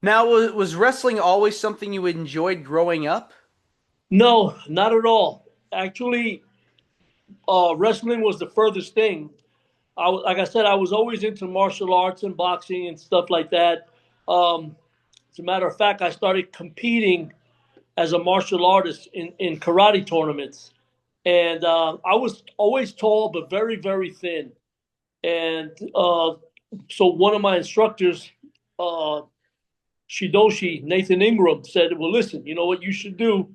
Now, was wrestling always something you enjoyed growing up? No, not at all. Actually, wrestling was the furthest thing. Like I said, I was always into martial arts and boxing and stuff like that. As a matter of fact, I started competing as a martial artist in karate tournaments. And I was always tall, but very, very thin. And so one of my instructors, uh, Shidoshi, Nathan Ingram, said, well, listen, you know what you should do?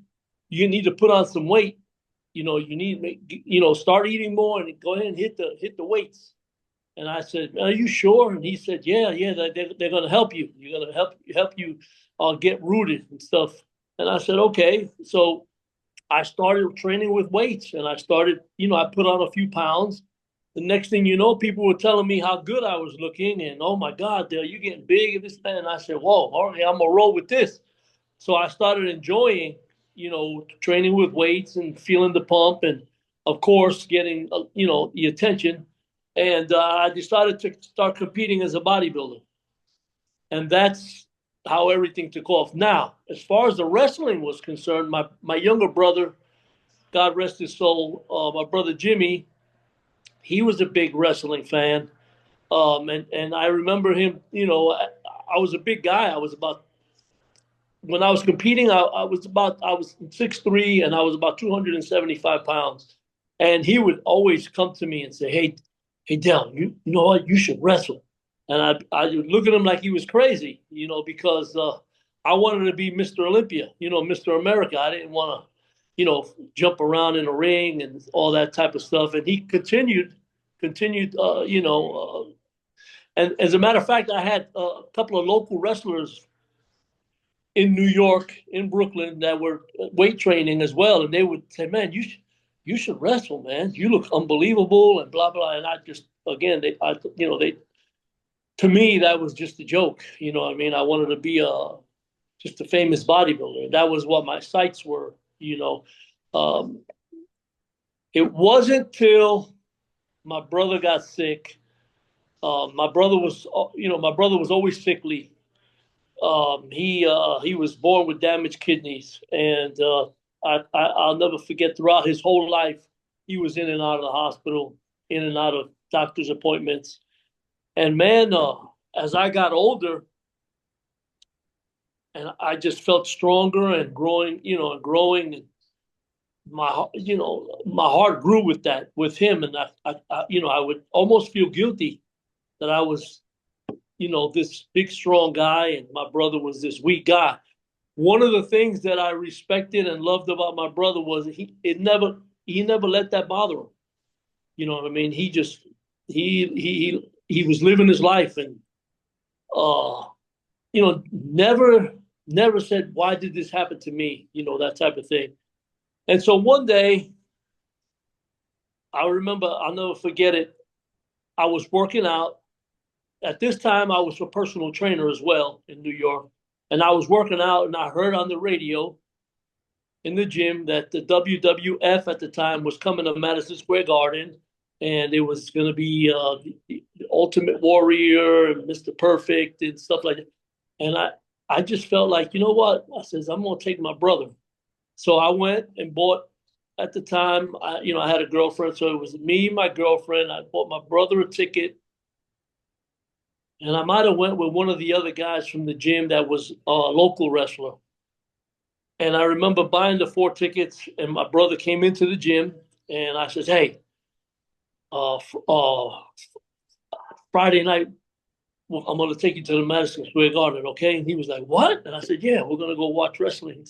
You need to put on some weight. You need to start eating more and go ahead and hit the weights. And I said, are you sure? And he said, yeah, yeah, they're going to help you. You're going to help you get rooted and stuff. And I said, okay. So I started training with weights and I started, I put on a few pounds. The next thing you know, people were telling me how good I was looking and, oh my God, Dale, you're getting big and this, that. And I said, whoa, all right, I'm going to roll with this. So I started enjoying, training with weights and feeling the pump and, of course, getting, the attention. And I decided to start competing as a bodybuilder. And that's how everything took off. Now, as far as the wrestling was concerned, my younger brother, God rest his soul, my brother Jimmy, he was a big wrestling fan. And I remember him, I was a big guy. I was about, when I was competing, I was 6'3" and I was about 275 pounds. And he would always come to me and say, hey, Del, you know what? You should wrestle. And I would look at him like he was crazy, because I wanted to be Mr. Olympia, Mr. America. I didn't want to, jump around in a ring and all that type of stuff. And he continued, and as a matter of fact, I had a couple of local wrestlers in New York, in Brooklyn, that were weight training as well, and they would say, "Man, you should wrestle, man. You look unbelievable," and blah blah. And I just, again, they, to me, that was just a joke. You know what I mean? I wanted to be just a famous bodybuilder. That was what my sights were. Um, it wasn't till my brother got sick. My brother was always sickly. He was born with damaged kidneys, and I'll never forget. Throughout his whole life, he was in and out of the hospital, in and out of doctor's appointments. And man, as I got older, and I just felt stronger and growing, and growing. And my heart grew with that, with him, and I would almost feel guilty that I was, this big strong guy, and my brother was this weak guy. One of the things that I respected and loved about my brother was he never let that bother him. You know what I mean? He just he was living his life and uh never said, why did this happen to me? That type of thing. And so one day I remember, I'll never forget it. I was working out. At this time I was a personal trainer as well in New York. And I was working out and I heard on the radio in the gym that the WWF at the time was coming to Madison Square Garden, and it was going to be the Ultimate Warrior and Mr. Perfect and stuff like that. And I just felt like, you know what? I says, I'm going to take my brother. So I went and bought, at the time, I had a girlfriend. So it was me, my girlfriend. I bought my brother a ticket. And I might have went with one of the other guys from the gym that was a local wrestler. And I remember buying the 4 tickets, and my brother came into the gym, and I says, "Hey, uh, Friday night, well, I'm going to take you to the Madison Square Garden, okay?" And he was like, "What?" And I said, "Yeah, we're going to go watch wrestling."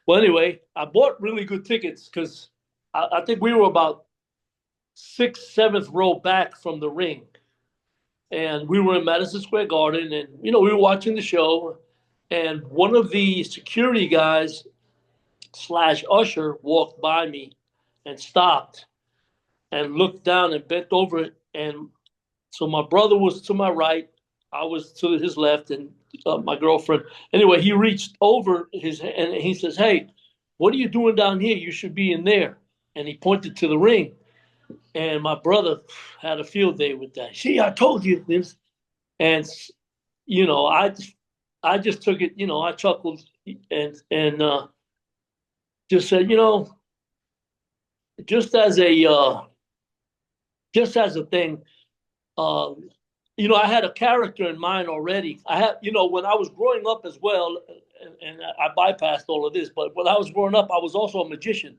Well, anyway, I bought really good tickets because I think we were about sixth, seventh row back from the ring, and we were in Madison Square Garden, and we were watching the show, and one of the security guys slash usher walked by me and stopped and looked down and bent over it. And so my brother was to my right, I was to his left, and my girlfriend. Anyway, he reached over his and he says, "Hey, what are you doing down here? You should be in there." And he pointed to the ring. And my brother had a field day with that. See, I told you this. And I I just took it, I chuckled and just said, just as a just as a thing, um, I had a character in mind already. I had, when I was growing up as well, and I bypassed all of this, but when I was growing up, I was also a magician.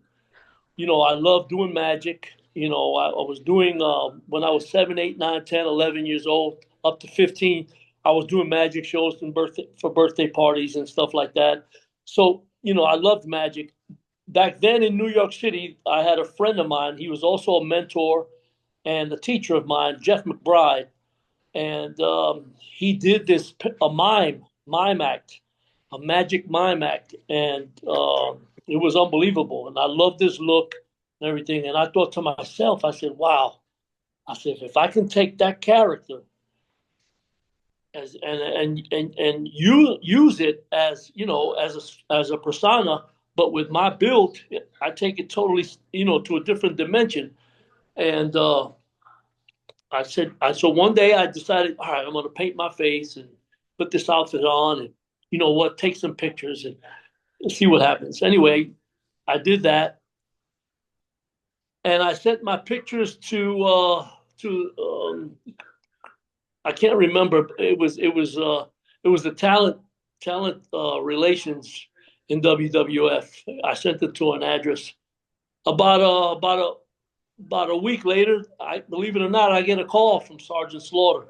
I love doing magic. I was doing, when I was 7, 8, 9, 10, 11 years old, up to 15, I was doing magic shows and for birthday parties and stuff like that. So, I loved magic. Back then in New York City, I had a friend of mine. He was also a mentor and a teacher of mine, Jeff McBride. And he did a mime act, a magic mime act. And it was unbelievable. And I loved this look and everything. And I thought to myself, I said, wow. I said, if I can take that character and you use it as, as a persona, but with my build, I take it totally, to a different dimension. And so one day I decided, all right, I'm going to paint my face and put this outfit on, and take some pictures and see what happens. Anyway, I did that, and I sent my pictures to I can't remember. It was the talent relations in WWF. I sent it to an address. About about a week later, I believe it or not, I get a call from Sergeant Slaughter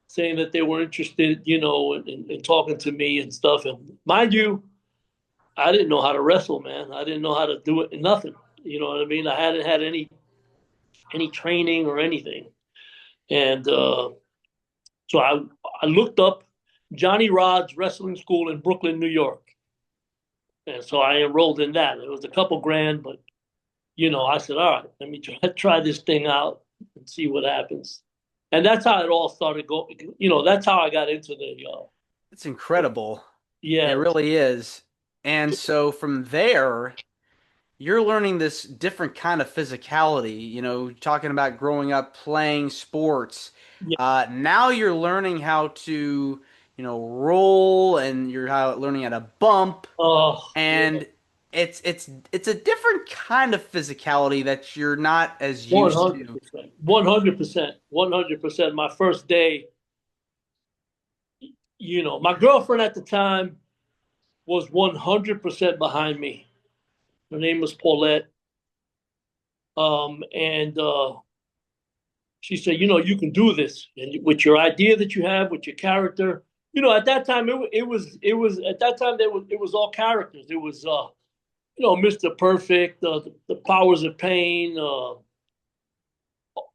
saying that they were interested, in talking to me and stuff. And mind you, I didn't know how to wrestle, man. I didn't know how to do it. Nothing. You know what I mean? I hadn't had any training or anything. And so I looked up Johnny Rod's wrestling school in Brooklyn, New York. And so I enrolled in that. It was a couple grand, but I said, all right, let me try this thing out and see what happens. And that's how it all started going. That's how I got into the It's incredible. It yeah. really is. And so from there, you're learning this different kind of physicality, talking about growing up playing sports. Yeah. Now you're learning how to, roll and learning how to bump, Oh, yeah. and it's a different kind of physicality that you're not as One used hundred to. percent. 100%. 100%. My first day, my girlfriend at the time was 100% behind me. Her name was Paulette. And she said, you can do this. And with your idea that you have, with your character, at that time, at that time, it was all characters. It was, Mr. Perfect, the Powers of Pain,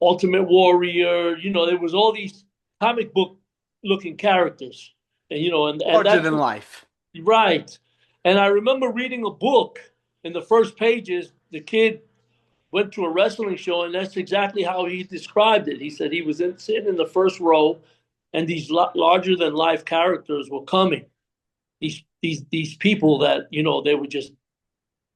Ultimate Warrior. There was all these comic book looking characters, and and Larger that's than life. right. And I remember reading a book in the first pages. The kid went to a wrestling show, and that's exactly how he described it. He said he was sitting in the first row, and these larger than life characters were coming. These people that they were just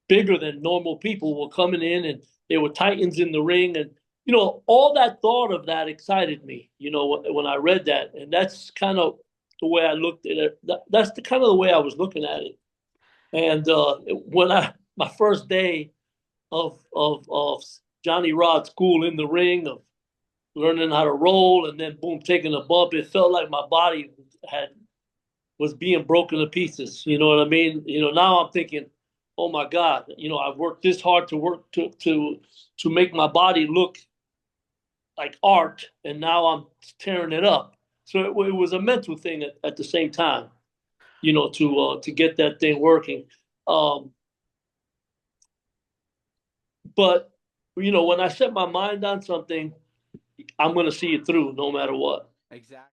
bigger than normal people were coming in, and they were titans in the ring. And all that thought of that excited me, when I read that. And that's kind of the way I looked at it. That's the kind of the way I was looking at it. And when I my first day of Johnny Rod school in the ring, of learning how to roll, and then boom, taking a bump, it felt like my body had was being broken to pieces. You know what I mean? Now I'm thinking, oh my God, I've worked this hard to work to make my body look like art, and now I'm tearing it up. So it was a mental thing at the same time, to get that thing working. Um, but when I set my mind on something, I'm going to see it through no matter what. Exactly.